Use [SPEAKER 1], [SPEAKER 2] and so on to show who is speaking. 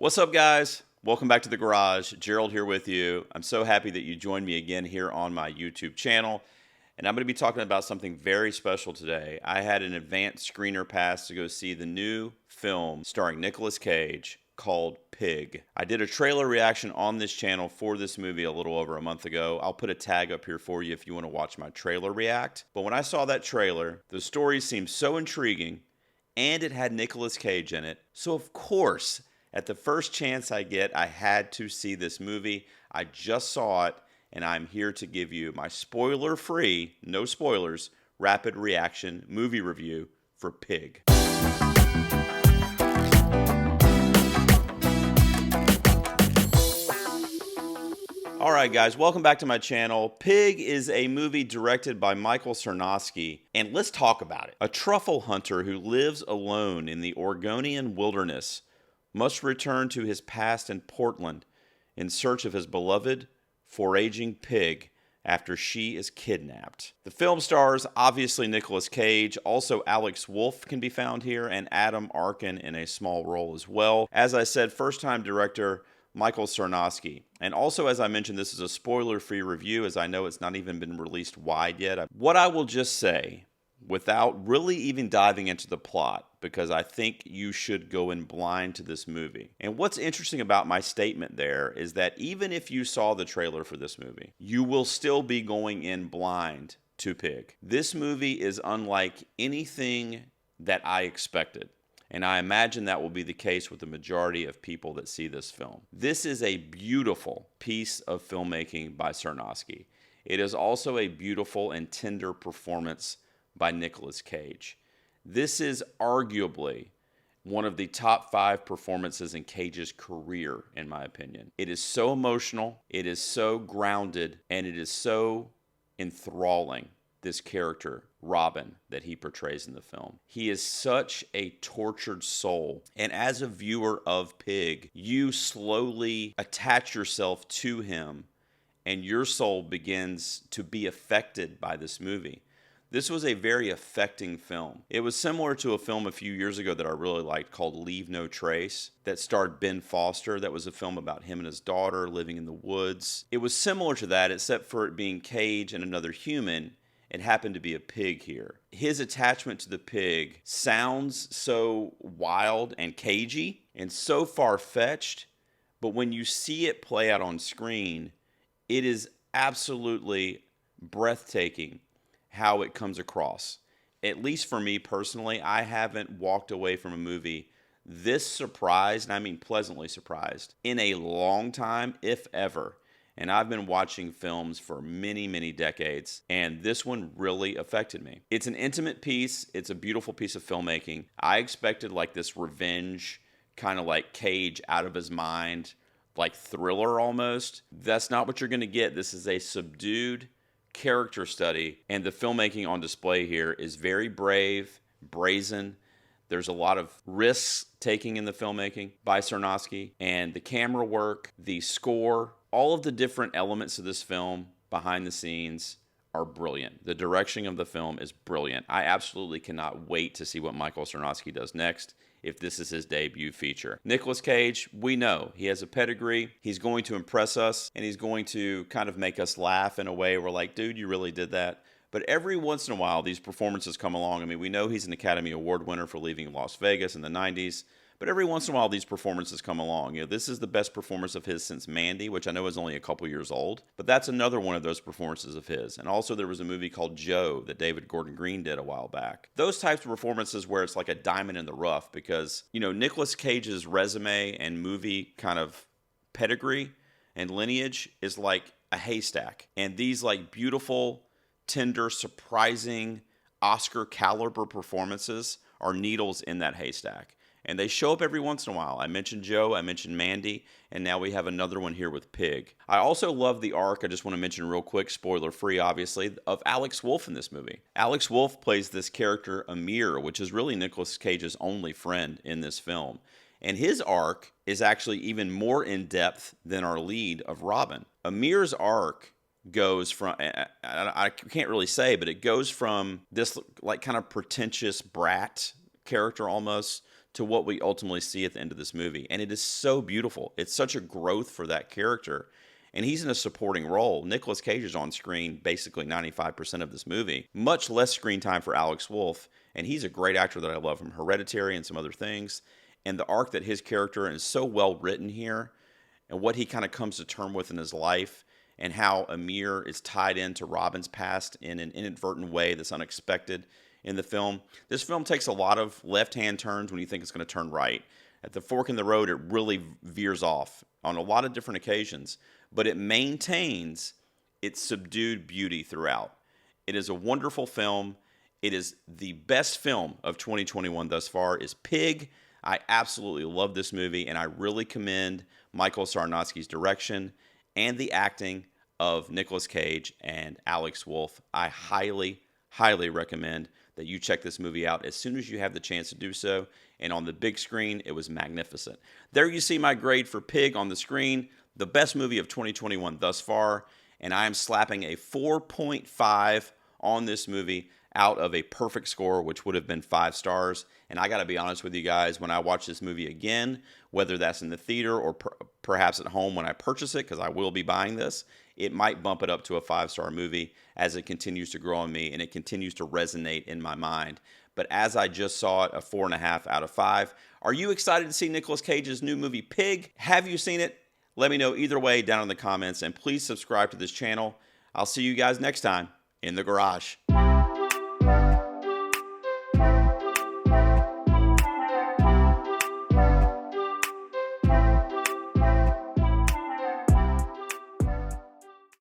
[SPEAKER 1] What's up, guys? Welcome back to the garage. Gerald here with you. I'm so happy that you joined me again here on my YouTube channel. And I'm going to be talking about something very special today. I had an advanced screener pass to go see the new film starring Nicolas Cage called Pig. I did a trailer reaction on this channel for this movie a little over a month ago. I'll put a tag up here for you if you want to watch my trailer react. But when I saw that trailer, the story seemed so intriguing and it had Nicolas Cage in it. So of course, at the first chance I get, I had to see this movie. I just saw it, and I'm here to give you my spoiler-free, no spoilers, rapid reaction movie review for Pig. Alright guys, welcome back to my channel. Pig is a movie directed by Michael Sarnowski, and let's talk about it. A truffle hunter who lives alone in the Oregonian wilderness must return to his past in Portland in search of his beloved, foraging pig after she is kidnapped. The film stars, obviously, Nicolas Cage. Also, Alex Wolff can be found here, and Adam Arkin in a small role as well. As I said, first-time director Michael Sarnowski. And also, as I mentioned, this is a spoiler-free review, as I know it's not even been released wide yet. What I will just say, without really even diving into the plot, because I think you should go in blind to this movie. And what's interesting about my statement there is that even if you saw the trailer for this movie, you will still be going in blind to Pig. This movie is unlike anything that I expected. And I imagine that will be the case with the majority of people that see this film. This is a beautiful piece of filmmaking by Sarnowski. It is also a beautiful and tender performance by Nicolas Cage. This is arguably one of the top 5 performances in Cage's career, in my opinion. It is so emotional, it is so grounded, and it is so enthralling, this character, Robin, that he portrays in the film. He is such a tortured soul, and as a viewer of Pig, you slowly attach yourself to him, and your soul begins to be affected by this movie. This was a very affecting film. It was similar to a film a few years ago that I really liked called Leave No Trace that starred Ben Foster. That was a film about him and his daughter living in the woods. It was similar to that, except for it being Cage and another human. It happened to be a pig here. His attachment to the pig sounds so wild and cagey and so far-fetched, but when you see it play out on screen, it is absolutely breathtaking how it comes across. At least for me personally, I haven't walked away from a movie this surprised, and I mean pleasantly surprised, in a long time, if ever. And I've been watching films for many, many decades, and this one really affected me. It's an intimate piece. It's a beautiful piece of filmmaking. I expected like this revenge, kind of like Cage out of his mind, like thriller almost. That's not what you're going to get. This is a subdued character study, and the filmmaking on display here is very brave, brazen. There's a lot of risks taking in the filmmaking by Sarnowski, and the camera work, the score, all of the different elements of this film behind the scenes are brilliant. The direction of the film is brilliant. I absolutely cannot wait to see what Michael Sarnowski does next if this is his debut feature. Nicolas Cage, we know he has a pedigree. He's going to impress us, and he's going to kind of make us laugh in a way we're like, dude, you really did that. But every once in a while, these performances come along. I mean, we know he's an Academy Award winner for Leaving Las Vegas in the 90s. But every once in a while, these performances come along. You know, this is the best performance of his since Mandy, which I know is only a couple years old. But that's another one of those performances of his. And also, there was a movie called Joe that David Gordon Green did a while back. Those types of performances where it's like a diamond in the rough because, you know, Nicolas Cage's resume and movie kind of pedigree and lineage is like a haystack. And these like beautiful, tender, surprising, Oscar caliber performances are needles in that haystack. And they show up every once in a while. I mentioned Joe, I mentioned Mandy, and now we have another one here with Pig. I also love the arc, I just want to mention real quick, spoiler-free obviously, of Alex Wolff in this movie. Alex Wolff plays this character Amir, which is really Nicolas Cage's only friend in this film. And his arc is actually even more in-depth than our lead of Robin. Amir's arc goes from, I can't really say, but it goes from this like kind of pretentious brat character almost to what we ultimately see at the end of this movie. And it is so beautiful. It's such a growth for that character. And he's in a supporting role. Nicolas Cage is on screen basically 95% of this movie. Much less screen time for Alex Wolff. And he's a great actor that I love from Hereditary and some other things. And the arc that his character is so well written here, and what he kind of comes to terms with in his life, and how Amir is tied into Robin's past in an inadvertent way that's unexpected in the film. This film takes a lot of left-hand turns when you think it's going to turn right. At the fork in the road, it really veers off on a lot of different occasions, but it maintains its subdued beauty throughout. It is a wonderful film. It is the best film of 2021 thus far is Pig. I absolutely love this movie, and I really commend Michael Sarnoski's direction and the acting of Nicolas Cage and Alex Wolff. I highly, highly recommend that you check this movie out as soon as you have the chance to do so. And on the big screen, it was magnificent. There you see my grade for Pig on the screen, the best movie of 2021 thus far. And I am slapping a 4.5 on this movie out of a perfect score, which would have been 5 stars. And I got to be honest with you guys, when I watch this movie again, whether that's in the theater or perhaps at home when I purchase it, because I will be buying this, it might bump it up to a 5-star movie as it continues to grow on me and it continues to resonate in my mind. But as I just saw it, a 4.5 out of 5. Are you excited to see Nicolas Cage's new movie, Pig? Have you seen it? Let me know either way down in the comments, and please subscribe to this channel. I'll see you guys next time in the garage.